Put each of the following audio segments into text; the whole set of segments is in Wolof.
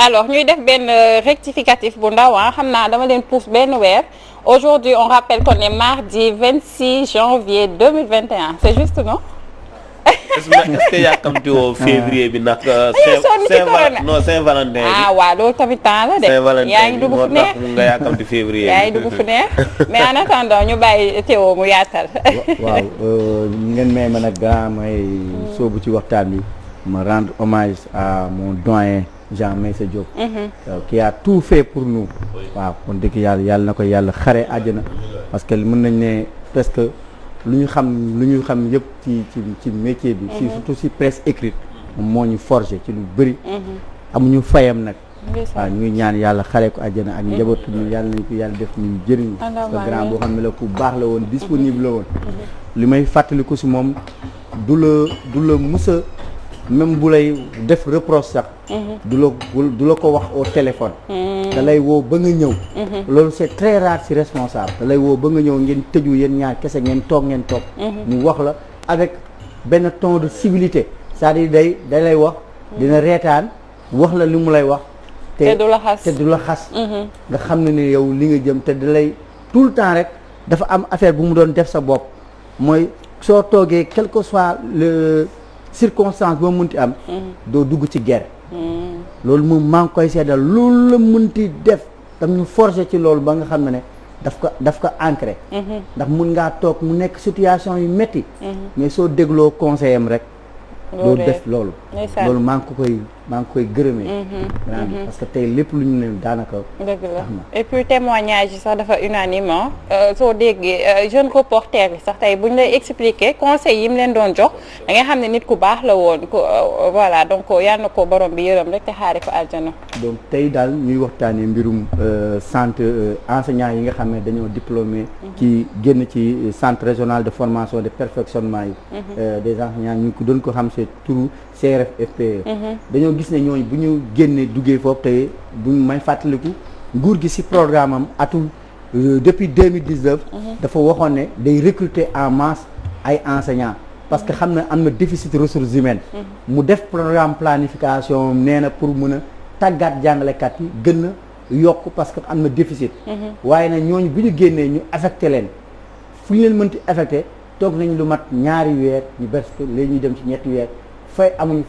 alors ñuy def benn rectificatif bu ndaw xam naa dama leen pousse benn weer aujourd'hui on rappelle qu'on est mardi 26 janvier 2021 c'est juste non. est-ce que yàkkamti woo février bi nag. non Saint-Valentin bi. waaw loolu tamit temps la de. Saint-Valentin yaa ngi dugg fu neex nga yàkkamti février bi. yaa ngi dugg fu neex mais en attendant ñu bàyyi Théo mu yaatal. waaw ngeen may ma nag gaa may soobu ci waxtaan bi ma rendre hommage à mon doyen Jean Meissa Diop. qui a tout fait pour nous. waaw kon dëgg yàlla na ko yàlla xare àjjana parce que mën nañ ne presque. lu ñu xam yëpp ci métier bi. surtout si presse écrite moo ñu forger ci lu bëri. amuñu fayam nag. waaw ñu ngi ñaan yàlla xare ko àjjana ak njabootu ñu yàlla nañ ko yàlla def ñu jëriñu. parce que grand boo xam ne la ku baax la woon disponible la woon. li may fàttaliku si moom du la musa même bu lay def reproche sax. du la ko wax au téléphone. da lay woo ba nga ñëw. loolu c'est très rare ci responsable. da lay woo ba nga ñëw ngeen tëju yéen ñaar kese ngeen toog. mu wax la avec benn ton de civilité c'est-à-dire da lay wax. dina reetaan wax la li mu lay wax. te du la xas nga xam ne ni yow li nga jëm te da lay tout le temps rek dafa am affaire bu mu doon def sa bopp mooy soo toogee quel que soit le circonstance boo munti am. doo dugg ci guerre. loolu moom maa ngi koy seddal loolu la munti def tam ñu forger ci loolu ba nga xam ne daf ko ancré. ndax mun ngaa toog mu nekk situation yu métti. mais soo dégloo conseil am rek. doo def loolu. loolu maa ngi koy gërëmee. parce que tey lépp lu ñu ne daanaka. dëgg la et puis témoignage yi sax dafa unanime soo déggee jeune reporter yi sax tey bu ñu lay expliquer conseil yi mu leen doon jox da nga xam ne nit ku baax la woon voilà donc yal na ko borom bi yërëm rek te xaari ko aljana. donc tey daal ñuy waxtaanee mbirum centre enseignants yi nga xam ne dañoo diplômé. ci génn ci centre régional de formation de perfectionnement yi. des enseignants ñu ko doon ko xam c'est turu CRFPE. dañoo gis ne ñooñu bu ñu génnee duggee foofu tey bu may fàttaliku nguur gi ci programme am atul depuis 2019. dafa waxoon ne day recruter en masse ay enseignants parce que xam ne am na déficit ressources humaines. mu def programme planification nee na pour mën a tàggat jàngalekat yi gën a yokk parce que am na déficit. waaye nag ñooñu bu ñu génnee ñu affecté leen fu ñu leen mënti affecté toog nañ lu mat ñaari weer ñu bes léegi ñuy dem ci ñetti weer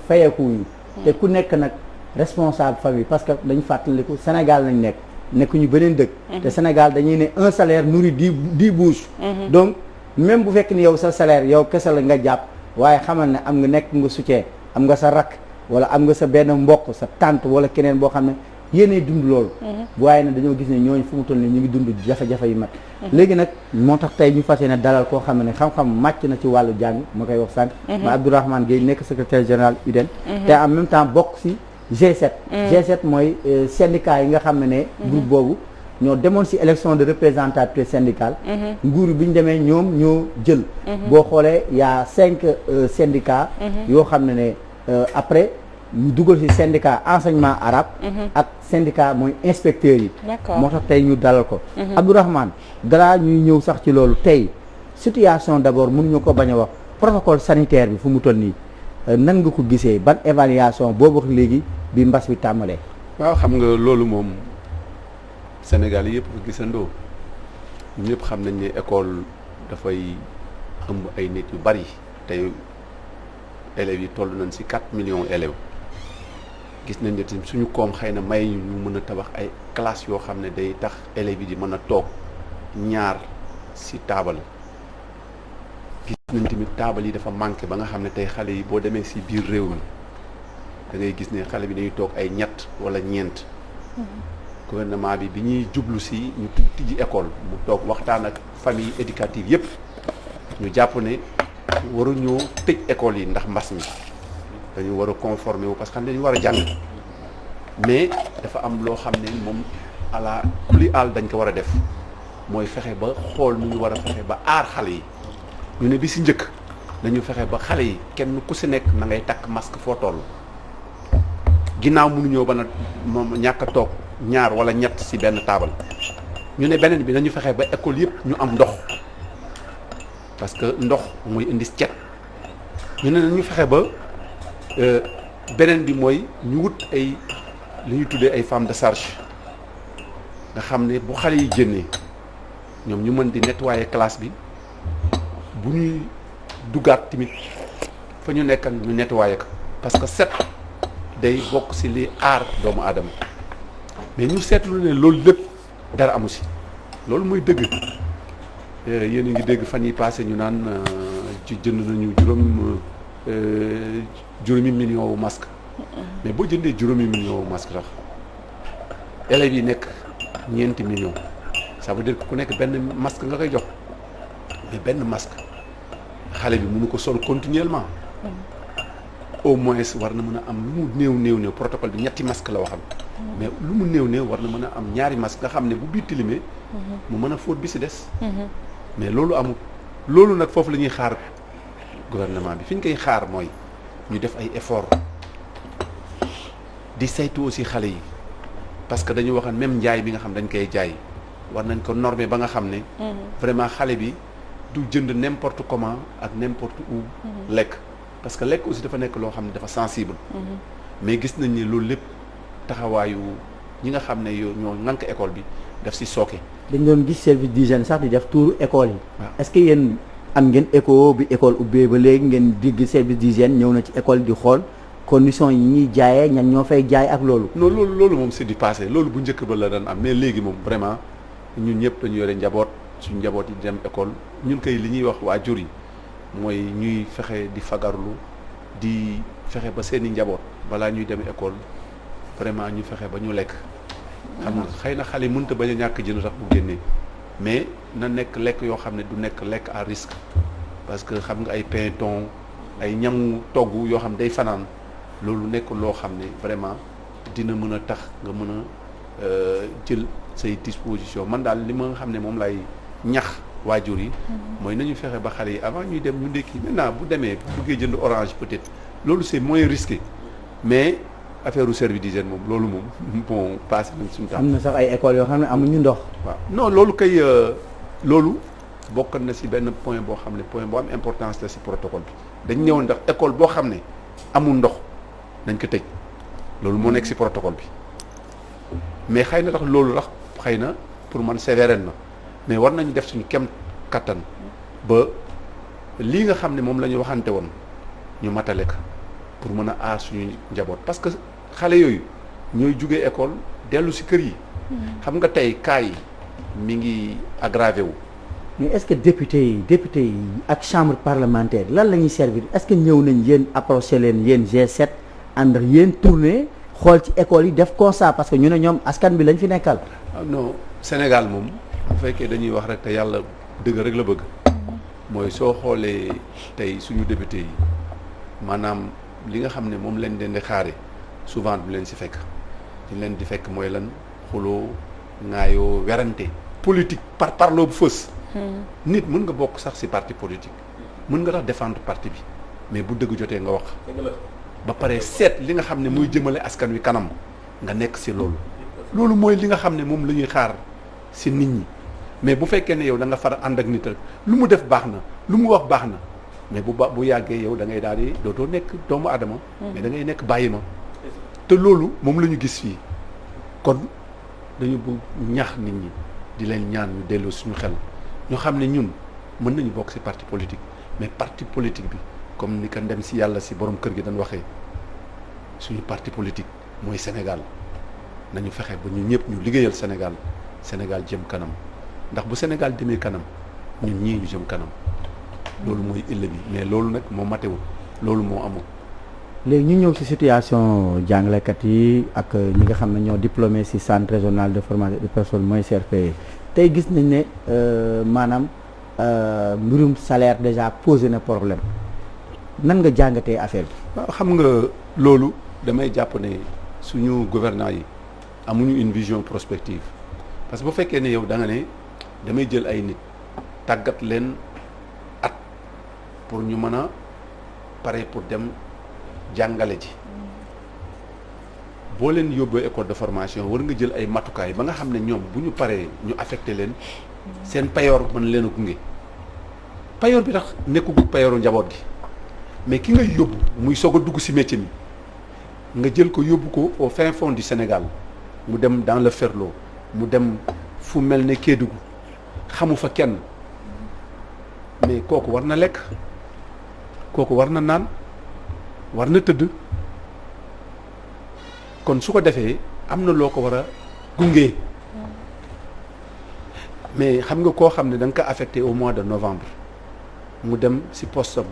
fayeekuñu te ku nekk nag responsable famille parce que dañu fàttaliku Sénégal lañ nekkuñu beneen dëkk. te Sénégal dañuy ne un salaire nourrit 10 bouches. donc même bu fekk ni yow sa salaire yow kese la nga jàpp waaye xamal ne am nga nekk nga soutien am nga sa rakk wala am nga sa benn mbokk sa tante wala keneen boo xam ne yéenay dund loolu. waaye nag dañoo gis ne ñooñu fu mu toll nii ñu ngi dund jafe-jafe yu mat. léegi nag moo tax tey ñu fas yéene dalal koo xam ne xam-xam màcc na ci wàllu jàng ma koy wax sànq. ma Abdourahmane Gueye nekk secrétaire général UDEN. te en même temps bokk ci G7. G7 mooy syndicat yi nga xam ne groupe boobu ñoo demoon ci élection de représentativité syndicale. nguur bi ñu demee ñoom ñoo jël. boo xoolee y a 5 syndicats. yoo xam ne après. ñu dugal ci syndicat enseignement arabe. ak syndicat mooy inspecteurs yi. moo tax tey ñu dalal ko. Abdourahmane dara ñuy ñëw sax ci loolu tey situation d'abord mënuñu ko bañ a wax protocole sanitaire bi fu mu toll nii nan nga ko gisee ban évaluation boobu léegi bi mbas bi tàmbalee. waaw xam nga loolu moom Sénégal yëpp ko gisandoo ñëpp xam nañ ne école dafay ëmb ay nit yu bari tey élèves yi toll nañ ci 4 millions élèves. gis nañ ne tamit suñu koom xëy na may ñu mën a tabax ay classes yoo xam ne day tax élèves yi di mën a toog ñaar ci taabal gis nañ tamit taabal yi dafa manqué ba nga xam ne tey xale yi boo demee ci biir réew mi da ngay gis ne xale bi dañuy toog ay ñett walla ñeent. gouvernement bi ñuy jublu ci ñu tijji école mu toog waxtaan ak famille éducative yépp ñu jàpp ne waruñoo tëj école yi ndax mbas mi. dañu war a conformer wu parce que xam ne dañu war a jàng mais dafa am loo xam ne moom ala kulli àll dañ ko war a def mooy fexe ba xool nu ñu war a fexe ba aar xale yi ñu ne bi ci njëkk nañu fexe ba xale yi kenn ku ci nekk na ngay takk masque foo toll ginnaaw mënuñoo ba na moom ñàkk a toog ñaar walla ñett ci benn taabal ñu ne beneen bi nañu fexe ba école yëpp ñu am ndox parce que ndox mooy indi cet ñu ne nañu fexe ba beneen bi mooy ñu wut ay li ñuy tuddee ay femmes de charge nga xam ne bu xale yi génnee ñoom ñu mën di nettoyer classe bi bu ñuy duggaat tamit fa ñu nekkan ñu nettoyer ko parce que set day bokk ci li aar doomu aadama mais ñu seetlu ne loolu lépp dara amu ci loolu mooy dëgg yéen a ngi dégg fan yi passé ñu naan ci jënd nañu juróomi million wu masque mais boo jëndee juróomi million wu masque sax élèves yi nekk ñeenti millions ça veut dire que ku nekk benn masque nga koy jox mais benn masque xale bi mënu ko sol continuellement au moins war na mën a am lu mu néew protocole bi ñetti masque la waxam mais lu mu néew war na mën a am ñaari masque nga xam ne bu biir tilimee mu mën a fóot bi ci des mais loolu amul loolu nag foofu la ñuy xaar gouvernement bi fi ñu koy xaar mooy ñu def ay effort di saytu aussi xale yi parce que dañu waxoon même njaay bi nga xam dañ koy jaay war nañ ko normer ba nga xam ne vraiment xale bi du jënd n'importe comment ak n'importe où lekk parce que lekk aussi dafa nekk loo xam ne dafa sensible mais gis nañ ni loolu lépp taxawaayu ñi nga xam ne ñoo ŋànk école bi daf ci sooke. dañ doon gis service d'hygiène sax di def tour école yi est-ce que yéen am ngeen écho bi école ubbee ba léegi ngeen digg service d'hygiène ñëw na ci école di xool conditions yi ñuy jaayee ñan ñoo fay jaay ak loolu non loolu moom c'est du passé loolu bu njëkk ba la daan am mais léegi moom vraiment ñun ñëpp dañu yore njaboot suñu njaboot yi dem école ñun kay li ñuy wax waajur yi mooy ñuy fexe di fagarlu di fexe ba seeni njaboot balaa ñuy dem école vraiment ñu fexe ba ñu lekk xam nga xëy na xale yi mënut a bañ a ñàkk jënd sax bu génnee mais na nekk lekk yoo xam ne du nekk lekk à risque parce que xam nga ay pain thon ay ñamu togg yoo xam day fanaan loolu nekk loo xam ne vraiment dina mën a tax nga mën a jël say disposition man daal li ma nga xam ne moom lay ñax waajur yi mooy nañu fexe ba xale yi avant ñuy dem ñu ndékki maintenant bu demee bu buggee jënd orange peut-être loolu c'est moins risqué mais affaire u service d'hygiène moom loolu moom bon passé nañ suñu temps. am na sax ay écoles yoo xam ne amuñu ndox. waaw non loolu kay loolu bokk na ci benn point boo xam ne point bu am importance la ci protocole bi dañ ñëwoon ndax école boo xam ne amul ndox dañ ko tëj loolu moo nekk ci protocole bi mais xëy na tax loolu tax xëy na pour man sévère na mais war nañu def suñu kem kattan ba lii nga xam ne moom la ñu waxante woon ñu matale ko pour mën a aar suñu njaboot parce que xale yooyu ñooy jugee école dellu ci kër yi. xam nga tey cas yi mi ngi aggravé wu. mais est-ce que député yi ak chambre parlementaire lan la ñuy servir est-ce que ñëw nañ yéen approché leen yéen G7 ànd ak yéen tourné xool ci école yi def constat parce que ñu ne ñoom askan bi lañ fi nekkal. non Sénégal moom bu fekkee dañuy wax rek te yàlla dëgg rek la bëgg mooy soo xoolee tey suñu député yi maanaam li nga xam ne moom lañ leen di xaare souvent du leen ci fekk di leen di fekk mooy lan xuloo ŋaayoo werante politique parloo bu fës. nit mën nga bokk sax ci parti politique mën nga tax défendre parti bi mais bu dëgg jotee nga wax ba pare seet li nga xam ne muy jëmale askan wi kanam nga nekk ci loolu mooy li nga xam ne moom la ñuy xaar ci nit ñi mais bu fekkee ne yow da nga far ànd ak nit rek lu mu def baax na lu mu wax baax na mais bu yàggee yow da ngay daal di dootoo nekk doomu aadama mais da ngay nekk bàyyi ma te loolu moom la ñu gis fii kon dañu bëgg ñaax nit ñi di leen ñaan ñu delloo suñu xel ñu xam ne ñun mën nañu bokk ci parti politique mais parti politique bi comme ni ko ndem ci yàlla ci borom kër gi dañ waxee suñu parti politique mooy Sénégal nañu fexe ba ñu ñëpp ñu liggéeyal Sénégal jëm kanam ndax bu Sénégal demee kanam ñun ñii ñu jëm kanam loolu mooy illa bi mais loolu nag moo matewul loolu moo amul. léegi ñu ñëw ci situation jàngalekat yi ak ñi nga xam ne ñoo diplômé ci centre régional de formation des personnes mooy CRPE tey gis nañ ne maanaam mbirum salaire déjà posé na problème nan nga jàngatee affaire bi. waaw xam nga loolu damay jàpp ne suñu gouvernants yi amuñu une vision prospective parce que bu fekkee ne yow da nga ne damay jël ay nit tàggat leen at pour ñu mën a pare pour dem jàngale ji boo leen yóbboo école de formation war nga jël ay matukaay ba nga xam ne ñoom bu ñu paree ñu affecté leen seen payoor mën leen a gunge payoor bi tax nekkugul payooru njaboot gi mais ki ngay yóbbu muy soog a dugg ci métier mi nga jël ko yóbbu ko au fin fond du Sénégal mu dem dans le Ferlo mu dem fu mel ne Kédougou xamu fa kenn mais kooku war na lekk kooku war na naan war na tëdd kon su ko defee am na loo ko war a gunge mais xam nga koo xam ne da nga ko affecté au mois de novembre mu dem ci postam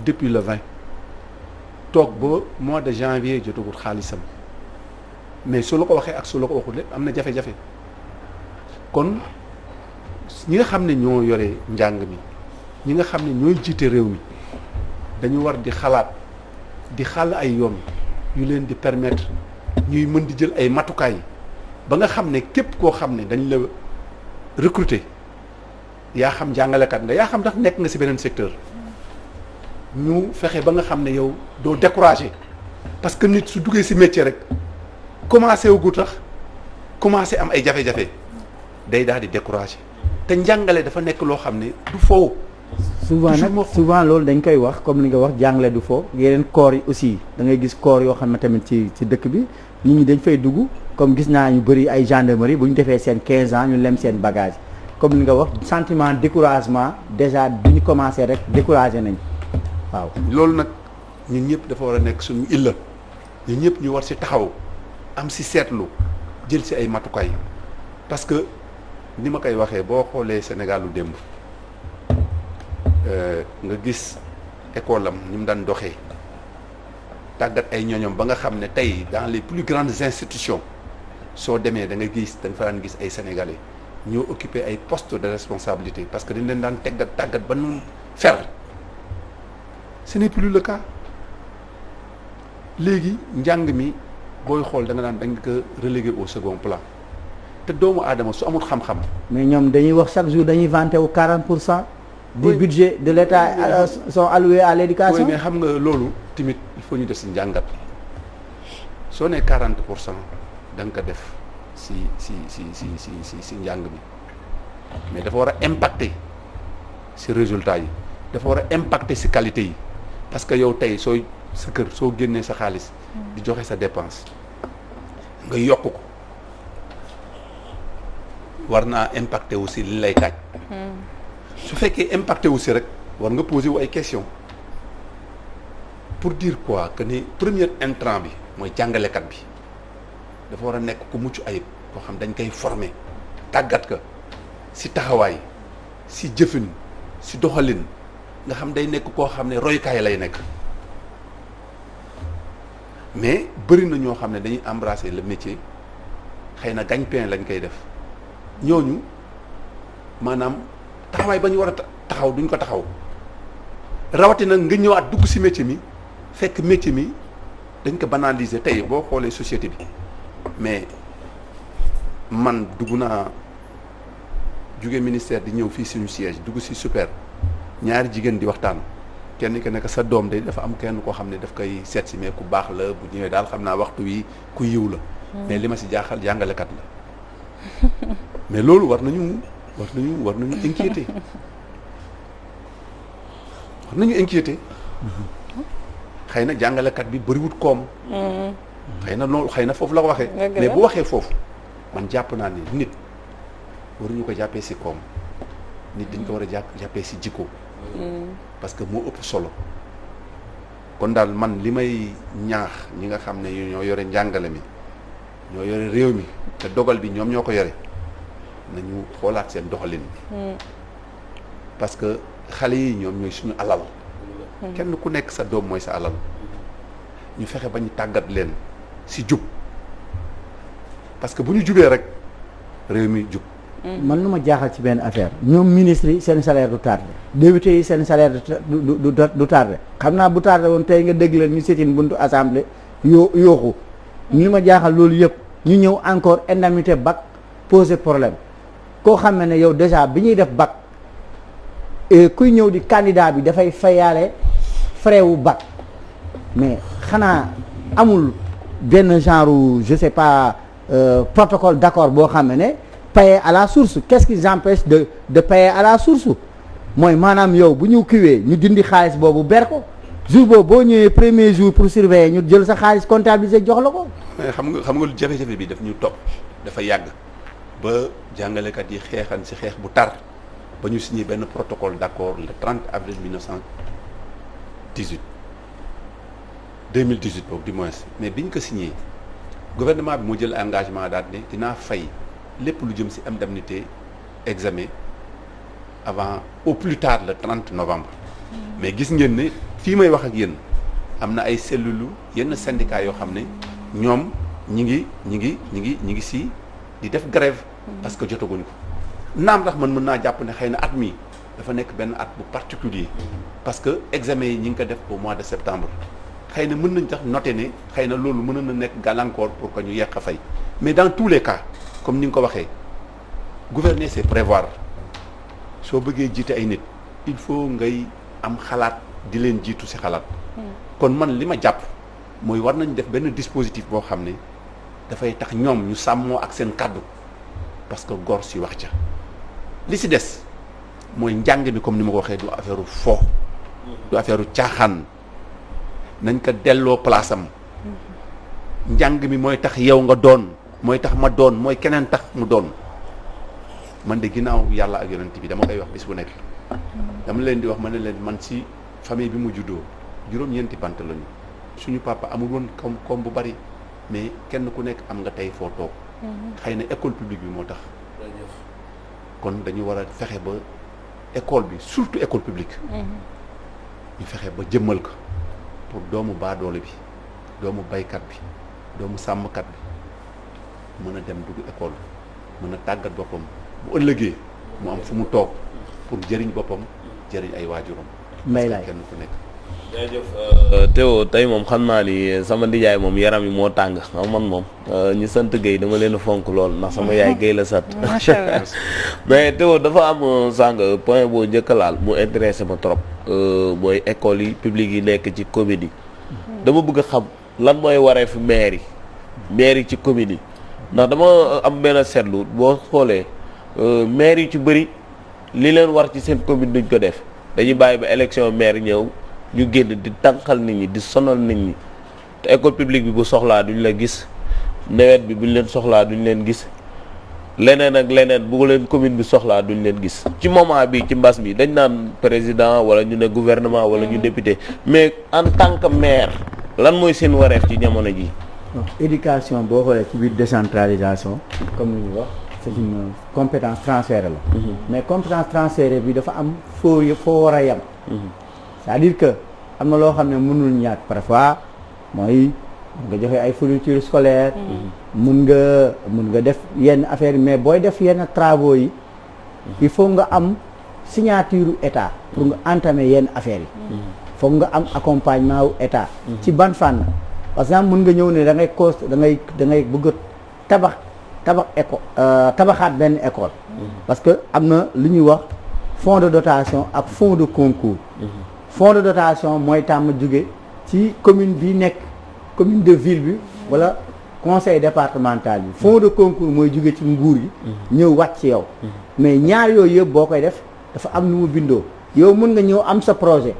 depuis le 20 toog ba mois de janvier jotagul xaalisam mais su la ko waxee ak su la ko waxul lépp am na jafe-jafe kon ñi nga xam ne ñoo yore njàng mi ñi nga xam ne ñooy jiite réew mi dañu war di xalaat di xàll ay yoon yu leen di permettre ñuy mën di jël ay matukaay ba nga xam ne képp koo xam ne dañ la recruter yaa xam jàngalekat nga yaa xam ndax nekk nga ci beneen secteur ñu fexe ba nga xam ne yow doo décourager parce que nit su duggee ci métier rek commencé wu tax commencé am ay jafe-jafe day daal di décourager te njàngale dafa nekk loo xam ne du foofu. souvent loolu dañ koy wax comme li nga wax jàngale du fo yeneen corps yi aussi da ngay gis corps yoo xam ne tamit ci dëkk bi nit ñi dañ fay dugg comme gis naa ñu bëri ay gendarmerie bu ñu defee seen 15 ans ñu lem seen bagage comme li nga wax sentiment découragement déjà bu ñu commencé rek découragé nañ waaw. loolu nag ñun ñëpp dafa war a nekk suñu illa ñun ñëpp ñu war ci taxaw am ci seetlu jël ci ay matukaay parce que ni ma koy waxee boo xoolee Sénégal lu démb nga gis école am ni mu daan doxee tàggat ay ñoñom ba nga xam ne tey dans les plus grandes institutions soo demee da nga gis da nga fa daan gis ay sénégalais ñoo occupé ay postes de responsabilité parce que dañ leen daan tàggat ba nu fer ce n'est plus le cas léegi njàng mi booy xool da nga daan dañ ko relégué au second plan te doomu aadama su amul xam-xam. mais ñoom dañuy wax chaque jour dañuy vanté wu 40% du budget de l'État sont alloués à l'éducation. oui mais xam nga loolu tamit il faut ñu def ci njàngat soo nee 40% da nga ko def ci njàng mi mais dafa war a impacter ci résultats yi dafa war a impacter ci qualité yi parce que yow tey sooy sa kër soo génnee sa xaalis di joxe sa dépense nga yokk ko war naa impacter aussi li lay kaaj su fekkee impacté aussi rek war nga poser wu ay questions pour dire quoi que ni premier intrant bi mooy jàngalekat bi dafa war a nekk ku mucc ayib koo xam dañ koy former tàggat ka ci taxawaay ci jëfin ci doxalin nga xam day nekk koo xam ne roykaay lay nekk mais bëri na ñoo xam ne dañuy embrasser le métier xëy na gagne-pain lañ koy def ñooñu maanaam taxawaay ba ñu war a taxaw duñ ko taxaw rawatina nga ñëwaat dugg ci métier mi fekk métier mi dañ ko banaliser tey boo xoolee société bi mais man dugg naa jóge ministère di ñëw fii suñu siège dugg ci super ñaari jigéen di waxtaan kenn ki nekk sa doom de dafa am kenn koo xam ne daf koy seet si mais ku baax la bu ñëwee daal xam naa waxtu wi ku yiw la mais li ma ci jaaxal jàngalekat la mais loolu war nañu inquiéter xëy na jàngalekat bi bëriwut koom xëy na loolu xëy na foofu la ko waxee mais bu waxee foofu man jàpp naa ne nit waruñu ko jàppee ci koom nit dañ ko war a jàppee ci jikko parce que moo ëpp solo kon daal man li may ñaax ñi nga xam ne ñoo yore njàngale mi ñoo yore réew mi te dogal bi ñoom ñoo ko yore nañu xoolaat seen doxalin parce que xale yi ñoom ñooy suñu alal kenn ku nekk sa doom mooy sa alal ñu fexe ba ñu tàggat leen ci jub parce que bu ñu jubee rek réew mi jub. man lu ma jaaxal ci benn affaire ñoom ministres yi seen salaire du tardé députés yi seen salaire du tardé xam naa bu tardé woon tey nga dégg leen ñu seetiin buntu assemblée yooxu ñu ma jaaxal loolu yëpp ñu ñëw encore indemnité bac poser problème koo xam ne yow déjà bi ñuy def bac kuy ñëw di candidat bi dafay fayaale frais wu bac mais xanaa amul benn genre je sais pas protocole d'accord boo xam ne payer à la source qu'est-ce qui empêche de payer à la source mooy maanaam yow bu ñu kiwee ñu dindi xaalis boobu ber ko jour boobu boo ñëwee premier jour pour surveiller ñu jël sa xaalis comptabiliser jox la ko. xam nga lu jafe-jafe bi daf ñu topp dafa yàgg ba jàngalekat yi xeexan ci xeex bu tar ba ñu signé benn protocole d'accord le 30 avril 2018 boobu du moins mais biñ ko signé gouvernement bi moo jël engagement daal ne dinaa fay lépp lu jëm ci indemnité examen avant au plus tard le 30 novembre. mais gis ngeen ne fii may wax ak yéen am na ay cellules yenn syndicats yoo xam ne ñoom ñi ngi ci di def grève parce que jotaguñ ko naam tax man mën naa jàpp ne xëy na at mi dafa nekk benn at bu particulier parce que examen yi ñi ngi ko def au mois de septembre xëy na mën nañ tax noter ne xëy na loolu mën na nekk gàllankoor pour que ñu yeq a fay mais dans tous les cas comme ni nga ko waxee gouverner c'est prévoir soo bëggee jiite ay nit il faut ngay am xalaat di leen jiitu ci xalaat kon man li ma jàpp mooy war nañ def benn dispositif boo xam ne dafay tax ñoom ñu sàmmoo ak seen kàddu parce que gor ci wax ca li ci des mooy njàng mi comme ni ma ko waxee du affaire fo du affaire caaxaan nañ ko delloo place am njàng mi mooy tax yow nga doon mooy tax ma doon mooy keneen tax mu doon man de ginnaaw yàlla ak yonent bi dama koy wax bis bu nekk dama leen di wax ma ne leen man ci famille bi mu juddoo juróom-ñeenti bant lañu suñu papa amul woon koom bu bari mais kenn ku nekk am nga tey foo toog xëy na école publique bi moo tax kon dañu war a fexe ba école bi surtout école publique ñu fexe ba jëmmal ko pour doomu baadoole bi doomu baykat bi doomu sàmmkat bi mën a dem dugg école mën a tàggat boppam bu ëllëgee mu am fu mu toog pour jëriñ boppam jëriñ ay waajuram mbay laay kenn ku nekk jërëjëf Théo tey moom xam naa ni sama ndijaay moom yaram yi moo tàng xam man moom ñi sant Guèye dama leen a fonk lool ndax sama yaay Guèye la sant macha allah mais Théo dafa am sàng point boo njëkk a laal mu intéressé ma trop mooy école yi publique yi nekk ci commune yi dama bëgg a xam lan mooy wareefu maire yi ci commune yi ndax dama am benn seetlu boo xoolee maire yi ci bëri li leen war ci seen commune duñ ko def dañuy bàyyi ba élection maire ñëw ñu génn di tànqal nit ñi di sonal nit ñi te école publique bi bu soxlaa duñ la gis nawet bi buñ leen soxlaa duñ leen gis leneen ak leneen bu leen commune bi soxlaa duñ leen gis ci moment bi ci mbas mi dañ naan président wala ñu ne gouvernement wala ñu député mais en tant que maire lan mooy seen wareef ci jamono ji éducation boo xoolee ci biir décentralisation comme ni ñu wax c'est une compétence transférée la mais compétence transférée bi dafa am foo war a yem c'est-à-dire que am na loo xam ne mënul ñàkk parfois mooy nga joxe ay fourniture scolaire mun nga def yenn affaire mais booy def yenn travaux yi il faut nga am signature état pour nga entamer yenn affaires yi foog nga am accompagnement wu état ci ban fànn par exemple mun nga ñëw ne da ngay bëgg a tabax école tabaxaat benn école parce que am na lu ñuy wax fonds de dotation ak fonds de concours fonds de dotation mooy tàmm jóge ci commune bi nekk commune de ville bi wala conseil départemental bi fonds de concours mooy jóge ci nguur yi ñëw wàcc ci yow mais ñaar yooyu yëpp boo koy def dafa am nu mu bindoo yow mën nga ñëw am sa projet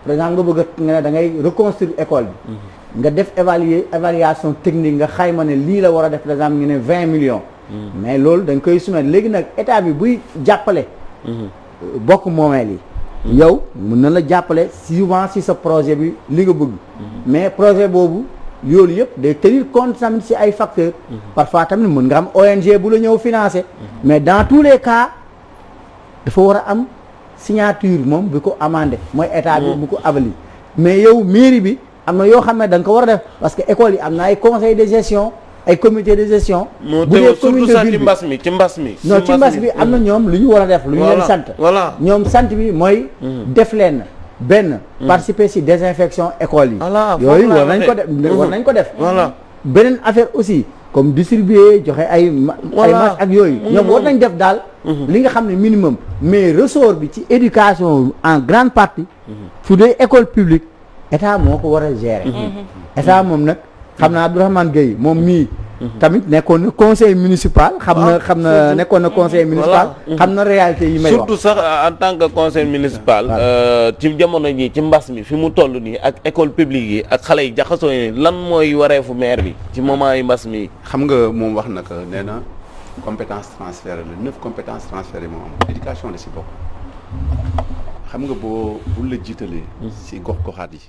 par exemple nga bëgg nga ne da ngay reconstruire école bi nga def évaluation technique nga xayma ne lii la war a def par exemple ñu ne 20 millions mais loolu dañ koy soumettre léegi nag état bi buy jàppale bokk moomeel yi yow mën na la jàppale souvent si sa projet bi li nga bëgg mais projet boobu loolu yëpp day tenir compte tamit si ay facteurs parfois tamit mën nga am ONG bu la ñëw financer mais dans tous les cas dafa war a am signature moom bi ko amandé mooy état bi bu ko avali mais yow mairie bi am na yoo xam ne da nga ko war a def parce que école yi am na ay conseil de gestion ay comité de gestion bu dee commune de ville bi ci mbas mi non ci mbas bi am na ñoom lu ñu war a def lu ñu leen sant ñoom sant bi mooy def leen benn participer ci désinfection école yi yooyu war nañ ko def beneen affaire aussi comme distribuer joxe ay masque ak yooyu ñoom war nañ def daal li nga xam ne minimum mais ressort bi ci éducation en grande partie su dee école publique état moo ko war a gérer état moom nag xam naa Abdourahmane Gueye moom mii tamit nekkoon na conseil municipal. xam na nekkoon na conseil municipal. xam na réalité yi may wax surtout sax en tant que conseil municipal. ci jamono ji ci mbas mi fi mu toll nii ak école publique yi ak xale yi jaxasoo yi lan mooy wareefu maire bi ci moment yi mbas mi. xam nga moom wax na ko nee na compétence transférée la 9 compétences transférées moo am éducation la si bokk. xam nga buñ la jiitalee. si gox-goxaat yi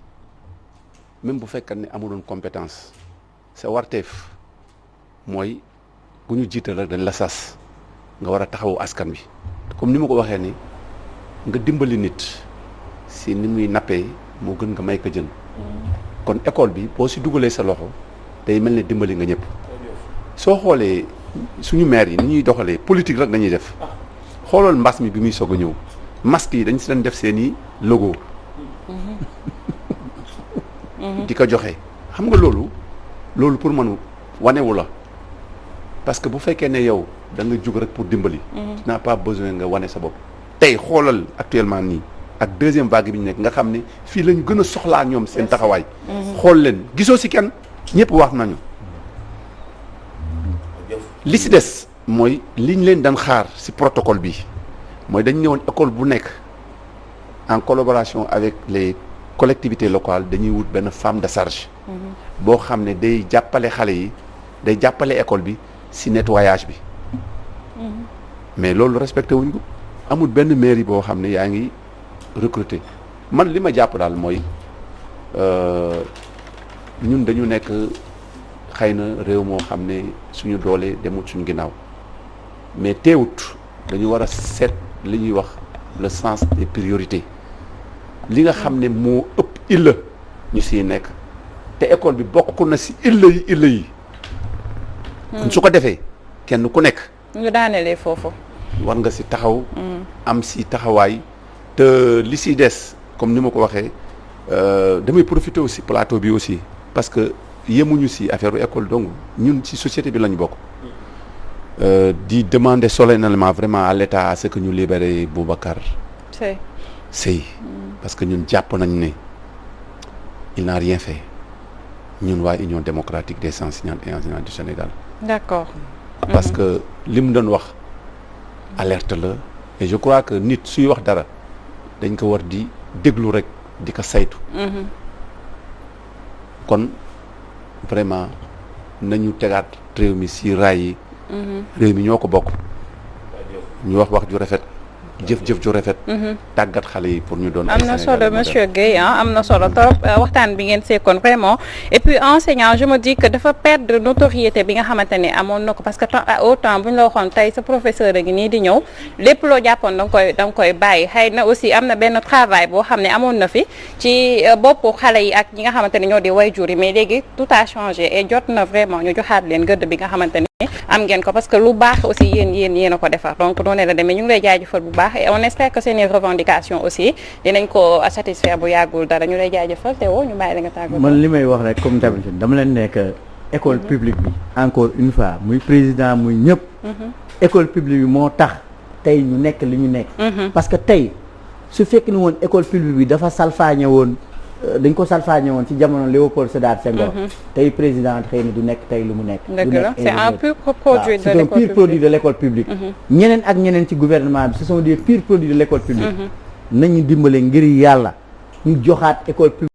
même bu fekkee ne amuloon compétence sa warteef mooy bu ñu jiital rek dañ la sas nga war a taxawu askan bi comme ni ma ko waxee ni nga dimbali nit si ni muy nappee moo gën nga may ko jën. kon école bi boo si dugalee sa loxo day mel ne dimbali nga ñëpp. soo xoolee suñu maire yi ni ñuy doxalee politique rek dañuy def xoolool mbas mi bi muy soog a ñëw masque yi dañ si doon def seeni logo. di ko joxe xam nga loolu pour man wanewu la parce que bu fekkee ne yow da nga jug rek pour dimbali. tu n'as pas besoin nga wane sa bopp. tey xoolal actuellement nii ak deuxième vague bi ñu nekk nga xam ne fii lañ gën a soxlaa ñoom seen taxawaay. xool leen gisoo si kenn ñëpp wax nañu. li si des mooy liñ leen daan xaar si protocole bi mooy dañ ñëwoon école bu nekk en collaboration avec les collectivités locales dañuy wut benn femme de charge. boo xam ne day jàppale xale yi day jàppale école bi si nettoyage bi. mais loolu respecté wuñ ko amul benn mairie boo xam ne yaa ngi recruter man li ma jàpp daal mooy ñun dañu nekk xëy na réew moo xam ne suñu doole demut suñu ginnaaw mais teewut dañu war a seet li ñuy wax le sens des priorités li nga xam ne moo ëpp illa ñu siy nekk te école bi bokk na si illa yi kon su ko defee kenn ku nekk ñu daanelee foofu war nga si taxaw am si taxawaay te li si des comme ni ma ko waxee damay profiter aussi plateau bi aussi parce que yemuñu si affaire école donc ñun si société bi lañu bokk di demander solennellement vraiment à l'État à ce que ñu libérer Boubacar Seye parce que ñun jàpp nañ ne il n'a rien fait ñun waa Union démocratique des enseignants et enseignants du Sénégal. D'accord. parce que li mu doon wax alerte la et je crois que nit suy wax dara dañ ko war di déglu rek di ko saytu. kon vraiment nañu tegaat réew mi si raay yi. réew mi ñoo ko bokk. ñu wax ju rafet. jëf ju rafet. tàggat xale yi pour ñu doon. am na solo monsieur Guèye am na solo trop waxtaan bi ngeen seekoon vraiment et puis enseignant je me dis que dafa perdre notoriété bi nga xamante ne amoon na ko parce que autant bu ñu la waxoon tey sa professeur a ngi nii di ñëw lépp loo jàppoon da nga koy bàyyi xëy na aussi am na benn travail boo xam ne amoon na fi ci boppu xale yi ak ñi nga xamante ne ñoo di waajur yi mais léegi tout a changé et jot na vraiment ñu joxaat leen gëdd bi nga xamante ne am ngeen ko parce que lu baax aussi yéen a ko defar donc noonu la demee ñu ngi lay jaajëfal bu baax et on espère que seen revendication aussi dinañ ko satisfaire bu yàggul dara ñu lay jaajëfal te woo ñu bàyyi la nga tàggatoo. man li may wax rek comme d'habitude dama leen nekk école publique bi encore une fois muy président muy ñëpp. école publique bi moo tax tey ñu nekk li ñu nekk. parce que tey su fekk ni woon école publique bi dafa salfaañe woon dañ ko salfaañe woon ci jamono Léopold Sédar Senghor. tey président xëy na du nekk tey lu mu nekk. dëgg la c'est un pur produit de l'école publique. c'est un pur produit de l'école publique. ñeneen ak ñeneen ci gouvernement bi ce sont des purs produits de l'école publique. nañu dimbale ngir yàlla ñu joxaat école publique.